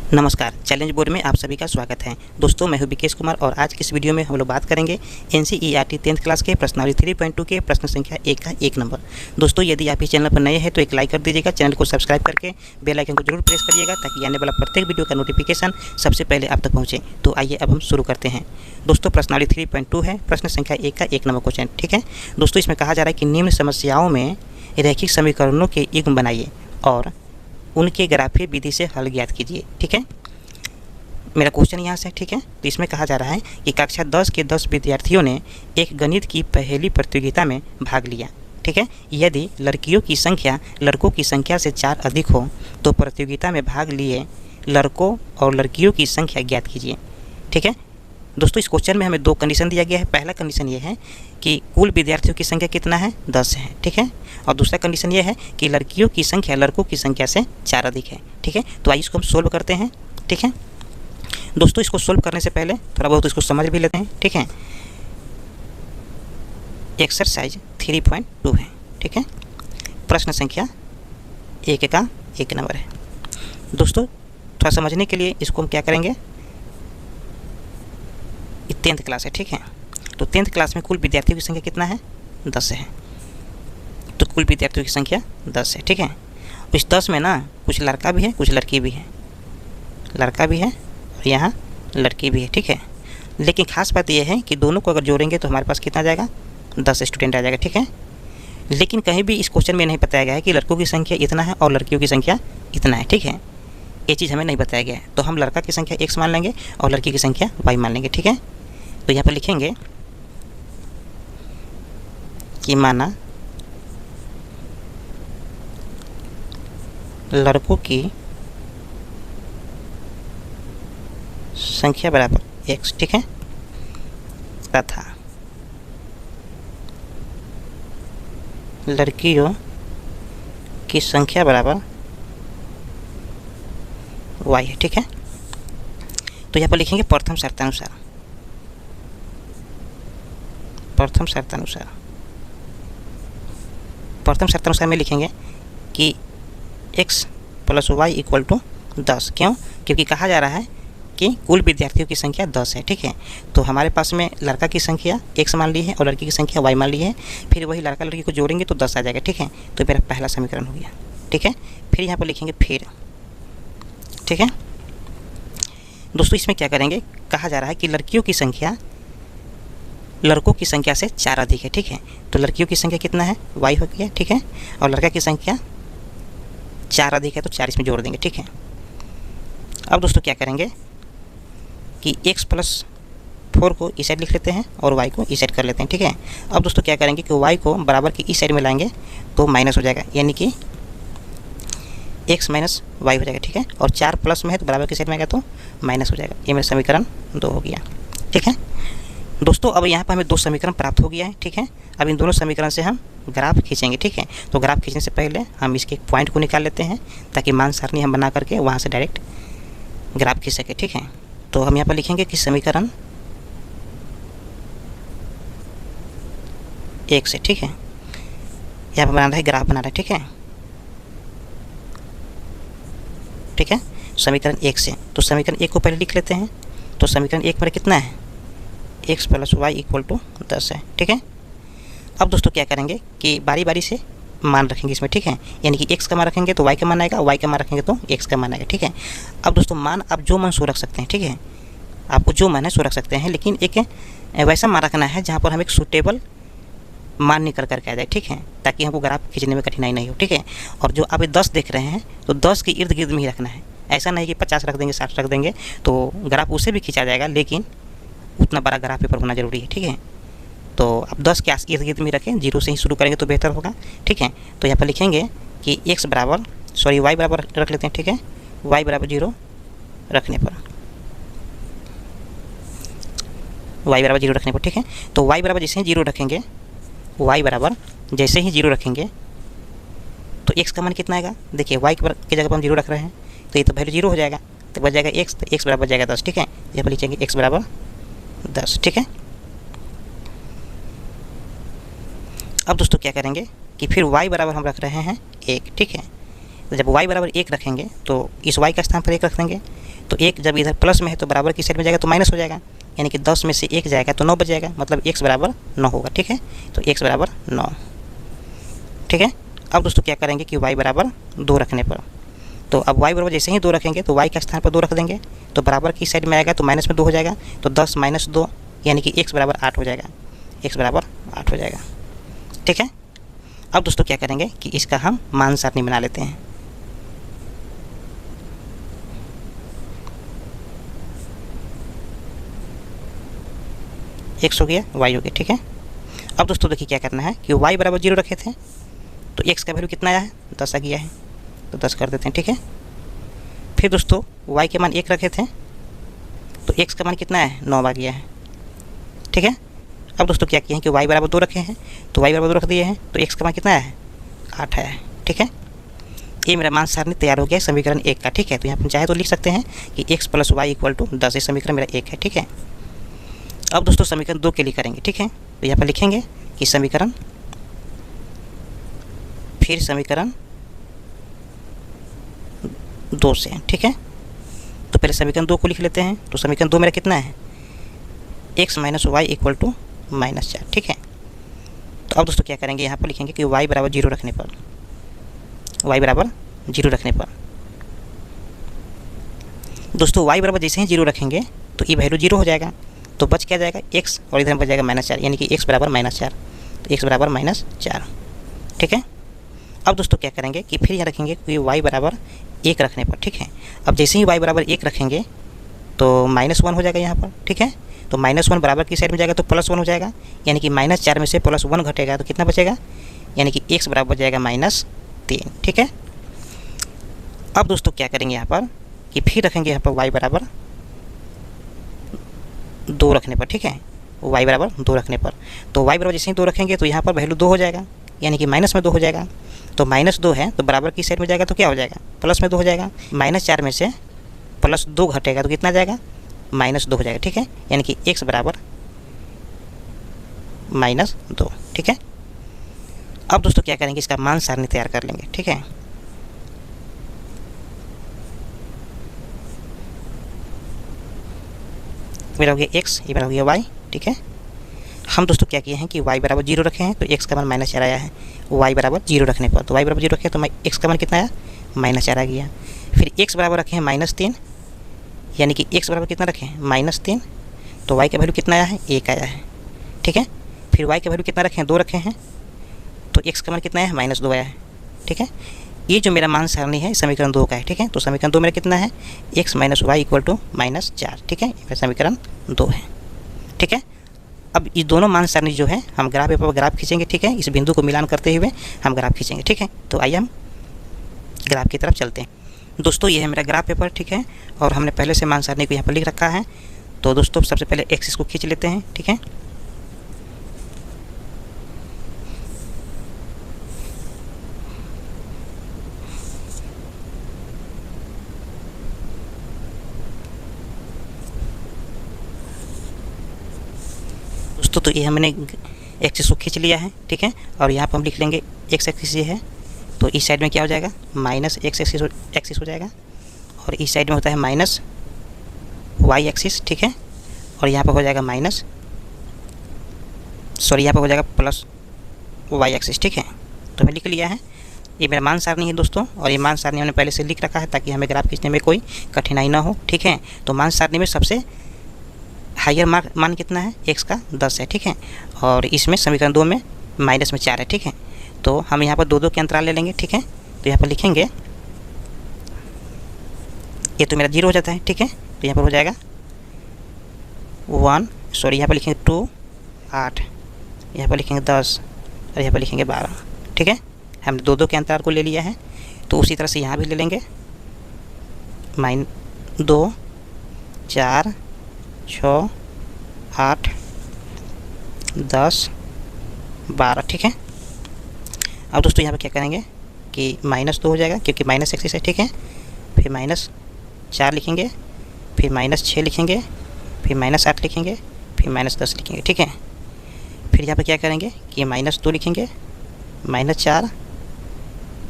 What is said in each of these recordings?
नमस्कार, challenge board में आप सभी का स्वागत है। दोस्तों, मैं हूं विकेश कुमार और आज की इस वीडियो में हम लोग बात करेंगे एनसीईआरटी 10th क्लास के प्रश्नावली 3.2 के प्रश्न संख्या 1 का 1 नंबर। दोस्तों, यदि आप इस चैनल पर नए हैं तो एक लाइक कर दीजिएगा, चैनल को सब्सक्राइब करके बेल आइकन को जरूर प्रेस करिएगा ताकि आने वाला प्रत्येक वीडियो का नोटिफिकेशन सबसे पहले आप तक पहुँचे। तो आइए अब हम शुरू करते हैं। दोस्तों, प्रश्नावली 3.2 है, प्रश्न संख्या 1 का 1 नंबर क्वेश्चन। ठीक है दोस्तों, इसमें कहा जा रहा है कि निम्न समस्याओं में रैखिक समीकरणों के युग्म बनाइए और उनके ग्राफीय विधि से हल ज्ञात कीजिए। ठीक है, मेरा क्वेश्चन यहाँ से। ठीक है, तो इसमें कहा जा रहा है कि कक्षा 10 के 10 विद्यार्थियों ने एक गणित की पहेली प्रतियोगिता में भाग लिया। ठीक है, यदि लड़कियों की संख्या लड़कों की संख्या से 4 अधिक हो तो प्रतियोगिता में भाग लिए लड़कों और लड़कियों की संख्या ज्ञात कीजिए। ठीक है दोस्तों, इस क्वेश्चन में हमें 2 कंडीशन दिया गया है। पहला कंडीशन ये है कि कुल विद्यार्थियों की संख्या कितना है, 10 है। ठीक है, और दूसरा कंडीशन ये है कि लड़कियों की संख्या लड़कों की संख्या से 4 अधिक है। ठीक है, तो आइए इसको हम सोल्व करते हैं। ठीक है दोस्तों, इसको सोल्व करने से पहले थोड़ा बहुत इसको समझ भी लेते हैं। ठीक है, एक्सरसाइज 3.2 है। ठीक है, प्रश्न संख्या 1 का 1 नंबर है। दोस्तों, थोड़ा समझने के लिए इसको हम क्या करेंगे, 10th क्लास है। ठीक है, तो 10th क्लास में कुल विद्यार्थियों की संख्या कितना है, 10 है। तो कुल विद्यार्थियों की संख्या 10 है। ठीक है, इस 10 में ना कुछ लड़का भी है कुछ लड़की भी है, लड़का भी है और यहाँ लड़की भी है। ठीक है, लेकिन खास बात यह है कि दोनों को अगर जोड़ेंगे तो हमारे पास कितना आ जाएगा, 10 स्टूडेंट आ जाएगा। ठीक है, लेकिन कहीं भी इस क्वेश्चन में नहीं बताया गया है कि लड़कों की संख्या इतना है और लड़कियों की संख्या इतना है। ठीक है, ये चीज़ हमें नहीं बताया गया है, तो हम लड़का की संख्या x मान लेंगे और लड़की की संख्या y मान लेंगे। ठीक है, तो यहाँ पर लिखेंगे कि माना लड़कों की संख्या बराबर x। ठीक है, तथा लड़कियों की संख्या बराबर y है। ठीक है, तो यहाँ पर लिखेंगे प्रथम शर्तानुसार। प्रथम शर्तानुसार प्रथम शर्तानुसार में लिखेंगे कि x + y = 10। क्यों? क्योंकि कहा जा रहा है कि कुल विद्यार्थियों की संख्या 10 है। ठीक है, तो हमारे पास में लड़का की संख्या x मान ली है और लड़की की संख्या y मान ली है, फिर वही लड़का लड़की को जोड़ेंगे तो 10 आ जाएगा। ठीक है, तो मेरा पहला समीकरण हो गया। ठीक है, फिर यहाँ पर लिखेंगे फिर। ठीक है दोस्तों, इसमें क्या करेंगे, कहा जा रहा है कि लड़कियों की संख्या लड़कों की संख्या से 4 अधिक है। ठीक है, तो लड़कियों की संख्या कितना है, y हो गया। ठीक है, और लड़का की संख्या 4 अधिक है तो 4 इसमें जोड़ देंगे। ठीक है, अब दोस्तों क्या करेंगे कि x + 4 को इस साइड लिख लेते हैं और y को इस साइड कर लेते हैं। ठीक है, अब दोस्तों क्या करेंगे कि y को बराबर की इस साइड में लाएंगे तो माइनस हो जाएगा, यानी कि x - y हो जाएगा। ठीक है, और 4 प्लस में है तो बराबर की साइड में आएगा तो माइनस हो जाएगा। ये मेरा समीकरण 2 हो गया। ठीक है दोस्तों, अब यहाँ पर हमें 2 समीकरण प्राप्त हो गया है। ठीक है, अब इन दोनों समीकरण से हम ग्राफ खींचेंगे। ठीक है, तो ग्राफ खींचने से पहले हम इसके एक पॉइंट को निकाल लेते हैं ताकि मान सारणी हम बना करके वहाँ से डायरेक्ट ग्राफ खींच सके। ठीक है, तो हम यहाँ पर लिखेंगे कि समीकरण 1 से। ठीक है, यहाँ पर बनाना है, ग्राफ बनाना है। ठीक है, ठीक है, समीकरण 1 से। तो समीकरण 1 को पहले लिख लेते हैं। तो समीकरण 1 पर कितना है, x + y = 10 है। ठीक है, अब दोस्तों क्या करेंगे कि बारी बारी से मान रखेंगे इसमें। ठीक है, यानी कि x का मान रखेंगे तो y का मान आएगा, y का मान रखेंगे तो x का मान आएगा। ठीक है, अब दोस्तों मान आप जो मन सो रख सकते हैं। ठीक है, आपको जो मन है सो रख सकते हैं, लेकिन एक वैसा मान रखना है जहाँ पर हम एक सूटेबल मान निकल करके आ जाए। ठीक है, ताकि हमको ग्राफ खींचने में कठिनाई नहीं हो। ठीक है, और जो आप 10 देख रहे हैं तो 10 के इर्द गिर्द में ही रखना है। ऐसा नहीं कि 50 रख देंगे, 60 रख देंगे तो ग्राफ उससे भी खींचा जाएगा, लेकिन उतना बड़ा ग्राफ पेपर होना जरूरी है। ठीक है, तो आप 10 के इर्द गिर्द में रखें, 0 से ही शुरू करेंगे तो बेहतर होगा। ठीक है, तो यहाँ पर लिखेंगे कि y बराबर रख लेते हैं। ठीक है, y बराबर 0 रखने पर, y बराबर 0 रखने पर। ठीक है, तो y बराबर जैसे ही 0 रखेंगे, y बराबर जैसे ही 0 रखेंगे तो x का मान कितना आएगा, देखिए y की जगह पर हम 0 रख रहे हैं तो ये तो वैल्यू 0 हो जाएगा, तो बच जाएगा x, तो x बराबर जाएगा 10। ठीक है, यहाँ पर लिखेंगे x बराबर 10। ठीक है, अब दोस्तों क्या करेंगे कि फिर y बराबर हम रख रहे हैं 1। ठीक है, तो जब y बराबर 1 रखेंगे तो इस y का स्थान पर 1 रख देंगे तो एक जब इधर प्लस में है तो बराबर की साइड में जाएगा तो माइनस हो जाएगा, यानी कि 10 में से 1 जाएगा तो 9 बच जाएगा, मतलब x बराबर 9 होगा। ठीक है, तो x बराबर 9। ठीक है, अब दोस्तों क्या करेंगे कि y बराबर 2 रखने पर, तो अब y बराबर जैसे ही 2 रखेंगे तो y के स्थान पर 2 रख देंगे, तो बराबर की साइड में आएगा तो माइनस में 2 हो जाएगा, तो 10 माइनस 2 यानी कि x बराबर 8 हो जाएगा, x बराबर 8 हो जाएगा। ठीक है, अब दोस्तों क्या करेंगे कि इसका हम मान सारणी बना लेते हैं। x हो गया, y हो गया। ठीक है, अब दोस्तों देखिए क्या करना है कि y बराबर 0 रखे थे तो x का वैल्यू कितना आया है, 10 आ गया है, तो 10 कर देते हैं। ठीक है, फिर दोस्तों y के मान 1 रखे थे तो x का मान कितना है, 9 आ गया है। ठीक है, अब दोस्तों क्या किए हैं कि y बराबर 2 रखे हैं तो y बराबर 2 रख दिए हैं, तो x का मान कितना है, 8 है। ठीक है, ये मेरा मान सारणी तैयार हो गया है समीकरण 1 का। ठीक है, तो यहाँ पर चाहे तो लिख सकते हैं कि x + y = 10, ये समीकरण मेरा 1 है। ठीक है, अब दोस्तों समीकरण 2 के लिए करेंगे। ठीक है, तो यहाँ पर लिखेंगे कि समीकरण, फिर समीकरण 2 से। ठीक है, तो पहले समीकरण 2 को लिख लेते हैं, तो समीकरण 2 मेरा कितना है, x - y = -4। ठीक है, तो अब दोस्तों क्या करेंगे, यहाँ पर लिखेंगे कि y बराबर 0 रखने पर, y बराबर 0 रखने पर दोस्तों y बराबर जैसे ही 0 रखेंगे तो ये वैल्यू 0 हो जाएगा, तो बच क्या जाएगा x, और इधर बच जाएगा -4, यानी कि x बराबर -4, तो x बराबर -4। ठीक है, अब दोस्तों क्या करेंगे कि फिर यहाँ रखेंगे कि y बराबर 1 रखने पर। ठीक है, अब जैसे ही y बराबर 1 रखेंगे तो -1 हो जाएगा यहाँ पर। ठीक है, तो -1 बराबर की साइड में जाएगा तो +1 हो जाएगा, यानी कि -4 में से +1 घटेगा तो कितना बचेगा, यानी कि x बराबर बच जाएगा -3। ठीक है, अब दोस्तों क्या करेंगे यहाँ पर कि फिर रखेंगे यहाँ पर y बराबर 2 रखने पर। ठीक है, y बराबर 2 रखने पर, तो y बराबर जैसे ही 2 रखेंगे तो यहाँ पर वैल्यू 2 हो जाएगा, यानी कि माइनस में 2 हो जाएगा, तो -2 है तो बराबर की साइड में जाएगा तो क्या हो जाएगा, प्लस में 2 हो जाएगा, -4 में से +2 घटेगा तो कितना जाएगा, -2 हो जाएगा। ठीक है, यानी कि x बराबर -2। ठीक है, अब दोस्तों क्या करेंगे, इसका मान सारणी तैयार कर लेंगे। ठीक है, मेरा हो गया x, ये मेरा हो गया y। ठीक है, हम दोस्तों क्या किए हैं कि y बराबर 0 रखे हैं तो x का मान -4 आया है, y बराबर 0 रखने पर, तो y बराबर 0 रखे तो x का मान कितना आया, -4 आ गया। फिर x बराबर रखे हैं -3, यानी कि x बराबर कितना रखे हैं, -3, तो y का वैल्यू कितना आया है, 1 आया है। ठीक है, फिर y का वैल्यू कितना रखे हैं, 2 रखे हैं, तो x का मान कितना आया है, -2 आया है। ठीक है, ये जो मेरा मान सारणी है समीकरण 2 का है। ठीक है, तो समीकरण 2 मेरा कितना है, x - y = -4। ठीक है, मेरा समीकरण 2 है। ठीक है, अब ये दोनों मान सारणी जो है हम ग्राफ पेपर पर ग्राफ खींचेंगे। ठीक है, इस बिंदु को मिलान करते हुए हम ग्राफ खींचेंगे। ठीक है, तो आइए हम ग्राफ की तरफ चलते हैं। दोस्तों ये है मेरा ग्राफ पेपर। ठीक है, और हमने पहले से मान सारणी को यहाँ पर लिख रखा है, तो दोस्तों सबसे पहले एक्सिस को खींच लेते हैं। ठीक है, दोस्तों तो ये हमने एक्सिस को खींच लिया है। ठीक है, और यहाँ पर हम लिख लेंगे x एक्सिस ये है, तो इस साइड में क्या हो जाएगा, -x एक्सिस हो जाएगा, और इस साइड में होता है -y एक्सिस। ठीक है, और यहाँ पर हो जाएगा यहाँ पर हो जाएगा +y एक्सिस। ठीक है, तो मैं लिख लिया है, ये मेरा मान सारणी है दोस्तों, और ये मान सारणी हमने पहले से लिख रखा है ताकि हमें ग्राफ खींचने में कोई कठिनाई ना हो। ठीक है, तो मान सारणी में सबसे हायर मान कितना है, x का 10 है। ठीक है, और इसमें समीकरण 2 में -4 है। ठीक है, तो हम यहाँ पर 2-2 के अंतराल ले लेंगे। ठीक है, तो यहाँ पर लिखेंगे, ये तो मेरा 0 हो जाता है। ठीक है, तो यहाँ पर हो जाएगा 1, यहाँ पर लिखेंगे 2, 8, यहाँ पर लिखेंगे 10, और यहाँ पर लिखेंगे 12। ठीक है, हमने 2-2 के अंतराल को ले लिया है, तो उसी तरह से यहाँ भी ले लेंगे, -2, 4, 6, 8, 10, 12। ठीक है, अब दोस्तों यहाँ पर क्या करेंगे कि -2 हो जाएगा क्योंकि माइनस एक्सिस है। ठीक है, फिर -4 लिखेंगे, फिर -6 लिखेंगे, फिर -8 लिखेंगे, फिर -10 लिखेंगे। ठीक है, फिर यहाँ पर क्या करेंगे कि -2 लिखेंगे, -4,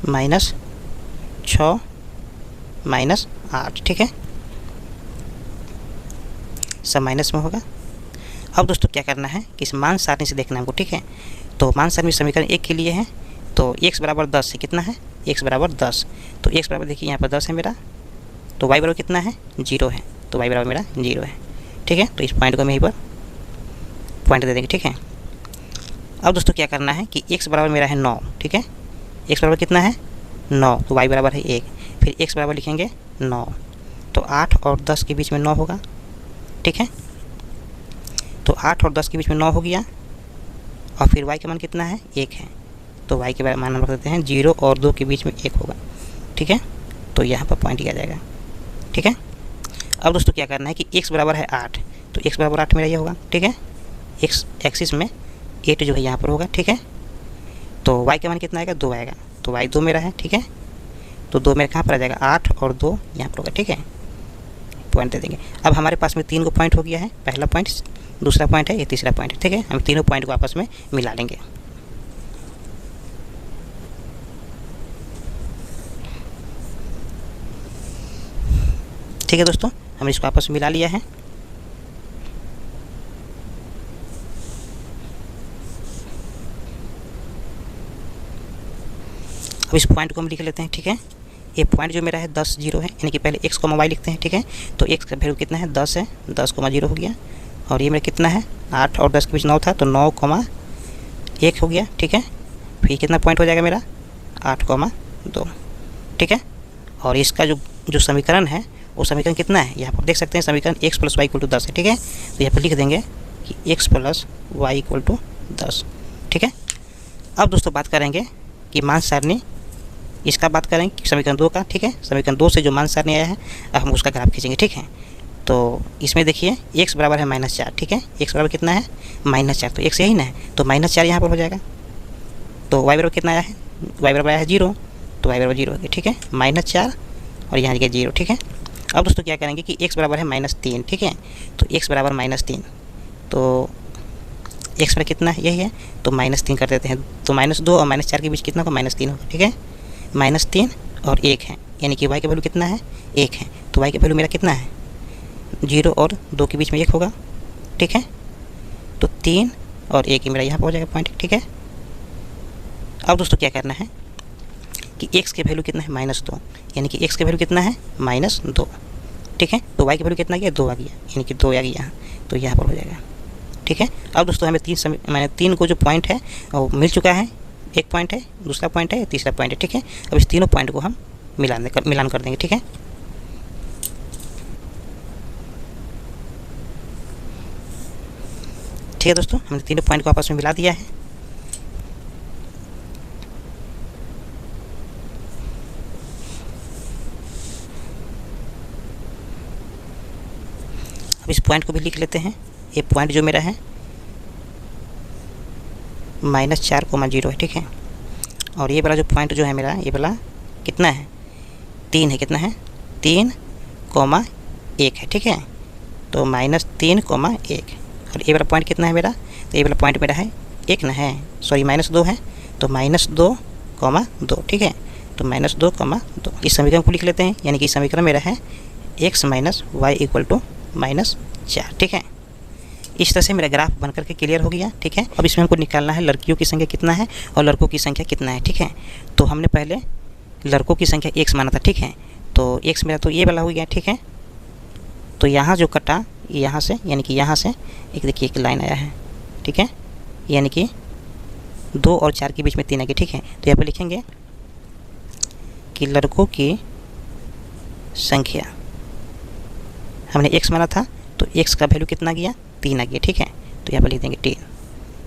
-6, -8। ठीक है, सब माइनस में होगा। अब दोस्तों क्या करना है कि इस मान सारणी से देखना है हमको, ठीक है। तो मान सारणी समीकरण 1 के लिए है, तो x बराबर 10 है, कितना है x बराबर 10, तो x बराबर देखिए यहाँ पर 10 है मेरा, तो y बराबर कितना है 0 है, तो y बराबर मेरा 0 है, ठीक है। तो इस पॉइंट को हम यहीं पर पॉइंट दे देंगे, ठीक है। अब दोस्तों क्या करना है कि x बराबर मेरा है 9, ठीक है। x बराबर कितना है 9, तो y बराबर है 1, फिर x बराबर लिखेंगे 9, तो 8 और 10 के बीच में 9 होगा, ठीक है। तो 8 और 10 के बीच में 9 हो गया, और फिर y का मान कितना है 1 है, तो y के मान हम रख देते हैं 0 और 2 के बीच में 1 होगा, ठीक है। तो यहाँ पर पॉइंट किया जाएगा, ठीक है। अब दोस्तों क्या करना है कि x बराबर है 8, तो x बराबर 8 मेरा ये होगा, ठीक है। x एक्सिस में 8 जो है यहाँ पर होगा, ठीक है। तो y का मान कितना आएगा 2 आएगा, तो y 2 मेरा है, ठीक है। तो 2 मेरा कहाँ पर आ जाएगा 8 और 2 यहाँ पर होगा, ठीक है। पॉइंट दे देंगे। अब हमारे पास में 3 को पॉइंट हो गया है, पहला पॉइंट, दूसरा पॉइंट है, ये तीसरा पॉइंट है, ठीक है। हम तीनों पॉइंट को आपस में मिला लेंगे। ठीक है दोस्तों, हमने इसको आपस में मिला लिया है। अब इस पॉइंट को हम लिख लेते हैं, ठीक है। ये पॉइंट जो मेरा है 10 0 है, यानी कि पहले x को y लिखते हैं, ठीक है। तो x का वैल्यू कितना है 10 है, 10 0 हो गया, और ये मेरा कितना है 8 और 10 के बीच 9 था, तो 9 1 हो गया, ठीक है। फिर कितना पॉइंट हो जाएगा मेरा 8 2, ठीक है। और इसका जो समीकरण है वो समीकरण कितना है यहाँ पर देख सकते हैं, समीकरण x + y = 10 है, ठीक है। तो यहाँ पर लिख देंगे कि x + y = 10, ठीक है। अब दोस्तों बात करेंगे कि मान सारणी, इसका बात करेंगे समीकरण 2 का, ठीक है। समीकरण 2 से जो मान सारणी आया है, अब हम उसका ग्राफ खींचेंगे, ठीक है। तो इसमें देखिए x बराबर है -4, ठीक है। x बराबर कितना है -4, तो x यही ना है, तो -4 यहाँ पर हो जाएगा। तो y बराबर कितना आया है, y बराबर आया है 0, तो y बराबर 0 हो गया, ठीक है। -4 और यहाँ लिखिए 0, ठीक है। अब दोस्तों क्या करेंगे कि x बराबर है -3, ठीक है। तो x बराबर -3, तो x बराबर कितना है यही है, तो -3 कर देते हैं। तो -2 और -4 के बीच कितना होगा -3 होगा, ठीक है। -3 और 1 है, यानी कि y का वैल्यू कितना है 1 है, तो y का वैल्यू मेरा कितना है 0 और 2 के बीच में 1 होगा, ठीक है। तो 3 और 1 ही मेरा यहाँ पर हो जाएगा पॉइंट, ठीक है। अब दोस्तों क्या करना है कि x के वैल्यू कितना है -2, यानी कि x का वैल्यू कितना है -2, ठीक है। तो y का वैल्यू कितना आ गया 2 आ गया, यानी कि 2 आ गया यहाँ, तो यहाँ पर हो जाएगा, ठीक है। अब दोस्तों हमें 3 को जो पॉइंट है वो मिल चुका है, एक पॉइंट है, दूसरा पॉइंट है, तीसरा पॉइंट है, ठीक है। अब इस तीनों पॉइंट को हम मिलान कर देंगे, ठीक है। ठीक है दोस्तों, हमने तीनों पॉइंट को आपस में मिला दिया है। अब इस पॉइंट को भी लिख लेते हैं। ये पॉइंट जो मेरा है -4, 0 है, ठीक है। और ये वाला जो पॉइंट जो है मेरा, ये वाला कितना है 3 है, कितना है 3, 1 है, ठीक है। तो -3, 1, और ये वाला पॉइंट कितना है मेरा, तो ये वाला पॉइंट मेरा है 1 ना है, सॉरी -2 है, तो -2, 2, ठीक है। तो -2, 2 इस समीकरण को लिख लेते हैं, यानी कि समीकरण मेरा है x - y = -4, ठीक है। इस तरह से मेरा ग्राफ बन करके क्लियर हो गया, ठीक है। अब इसमें हमको निकालना है लड़कियों की संख्या कितना है और लड़कों की संख्या कितना है, ठीक है। तो हमने पहले लड़कों की संख्या x माना था, ठीक है। तो x मेरा तो ये वाला हो गया, ठीक है। तो यहाँ जो कटा यहाँ से, यानी कि यहाँ से एक देखिए एक लाइन आया है, ठीक है, यानी कि 2 और 4 के बीच में 3 आ गया, ठीक है। तो यहाँ पर लिखेंगे कि लड़कों की संख्या, हमने x माना था, तो x का वैल्यू कितना गया 3 आ गया, ठीक है। तो यहाँ पर लिख देंगे 3,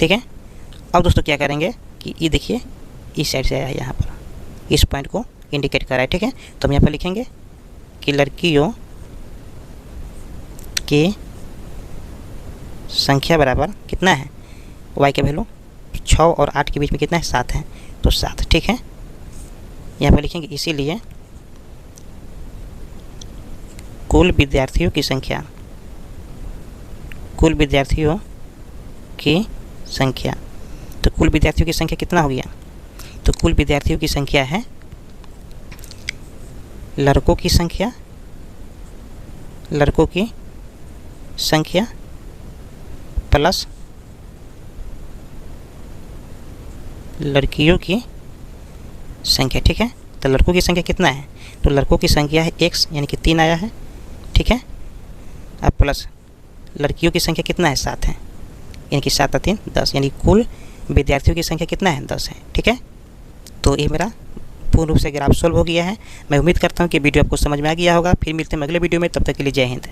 ठीक है। अब दोस्तों क्या करेंगे कि ये देखिए इस साइड से आया है, यहाँ पर इस पॉइंट को इंडिकेट कर रहा है, ठीक है। तो हम यहाँ पर लिखेंगे कि लड़कियों की संख्या बराबर कितना है, y का वैल्यू 6 और 8 के बीच में कितना है 7 है, तो 7, ठीक है। यहाँ पर लिखेंगे इसीलिए कुल विद्यार्थियों की संख्या, कुल विद्यार्थियों की संख्या, तो कुल विद्यार्थियों की संख्या कितना हो गया, तो कुल विद्यार्थियों की संख्या है लड़कों की संख्या, लड़कों की संख्या प्लस लड़कियों की संख्या, ठीक है। तो लड़कों की संख्या कितना है, तो लड़कों की संख्या है x यानी कि 3 आया है, ठीक है। अब प्लस लड़कियों की संख्या कितना है 7 है, यानी कि 7 और 3 10, यानी कुल विद्यार्थियों की संख्या कितना है 10 है, ठीक है। तो ये मेरा पूर्ण रूप से ग्राफ सॉल्व हो गया है। मैं उम्मीद करता हूँ कि वीडियो आपको समझ में आ गया होगा। फिर मिलते हैं अगले वीडियो में, तब तक के लिए जय हिंद।